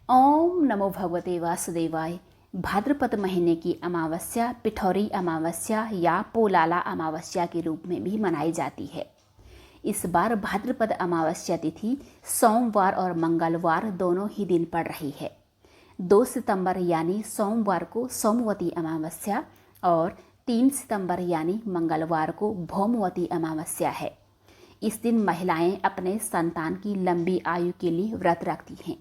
ओम नमो भगवते वासुदेवाय। भाद्रपद महीने की अमावस्या पिठौरी अमावस्या या पोलाला अमावस्या के रूप में भी मनाई जाती है। इस बार भाद्रपद अमावस्या तिथि सोमवार और मंगलवार दोनों ही दिन पड़ रही है। 2 सितंबर यानी सोमवार को सोमवती अमावस्या और 3 सितंबर यानी मंगलवार को भौमवती अमावस्या है। इस दिन महिलाएं अपने संतान की लंबी आयु के लिए व्रत रखती हैं।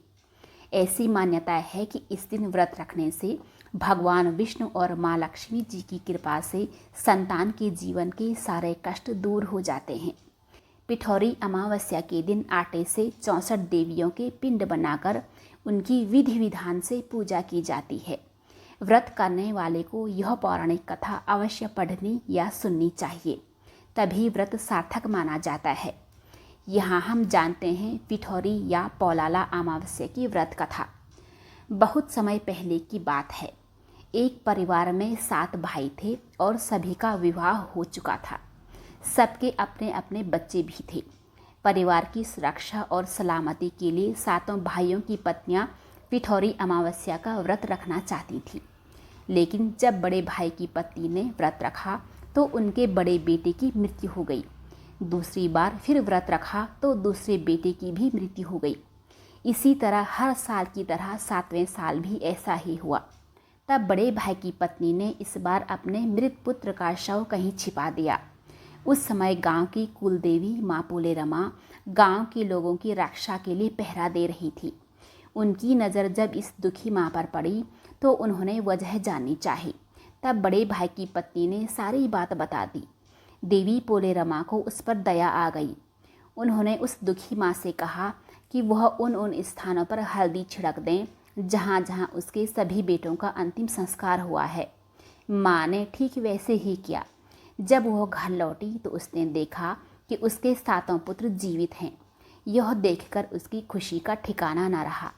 ऐसी मान्यता है कि इस दिन व्रत रखने से भगवान विष्णु और माँ लक्ष्मी जी की कृपा से संतान के जीवन के सारे कष्ट दूर हो जाते हैं। पिठौरी अमावस्या के दिन आटे से 64 देवियों के पिंड बनाकर उनकी विधि विधान से पूजा की जाती है। व्रत करने वाले को यह पौराणिक कथा अवश्य पढ़नी या सुननी चाहिए, तभी व्रत सार्थक माना जाता है। यहाँ हम जानते हैं पिठौरी या पोलाला अमावस्या की व्रत कथा। बहुत समय पहले की बात है। एक परिवार में 7 भाई थे और सभी का विवाह हो चुका था। सबके अपने अपने बच्चे भी थे। परिवार की सुरक्षा और सलामती के लिए 7 भाइयों की पत्नियां पिठौरी अमावस्या का व्रत रखना चाहती थी। लेकिन जब बड़े भाई की पत्नी ने व्रत रखा तो उनके बड़े बेटे की मृत्यु हो गई। दूसरी बार फिर व्रत रखा तो दूसरे बेटे की भी मृत्यु हो गई। इसी तरह हर साल की तरह 7वें साल भी ऐसा ही हुआ। तब बड़े भाई की पत्नी ने इस बार अपने मृत पुत्र का शव कहीं छिपा दिया। उस समय गांव की कुलदेवी माँ पोलेरमा गांव के लोगों की रक्षा के लिए पहरा दे रही थी। उनकी नज़र जब इस दुखी माँ पर पड़ी तो उन्होंने वजह जाननी चाही। तब बड़े भाई की पत्नी ने सारी बात बता दी। देवी पोलेरमा को उस पर दया आ गई। उन्होंने उस दुखी माँ से कहा कि वह उन स्थानों पर हल्दी छिड़क दें जहाँ जहाँ उसके सभी बेटों का अंतिम संस्कार हुआ है। माँ ने ठीक वैसे ही किया। जब वह घर लौटी तो उसने देखा कि उसके 7 पुत्र जीवित हैं। यह देखकर उसकी खुशी का ठिकाना न रहा।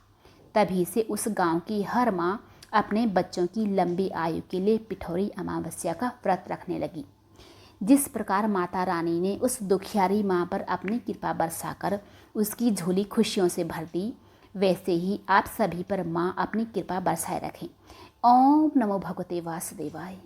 तभी से उस गांव की हर माँ अपने बच्चों की लंबी आयु के लिए पिठौरी अमावस्या का व्रत रखने लगी। जिस प्रकार माता रानी ने उस दुखियारी माँ पर अपनी कृपा बरसाकर उसकी झोली खुशियों से भर दी, वैसे ही आप सभी पर माँ अपनी कृपा बरसाए रखें। ओम नमो भगवते वासुदेवाय।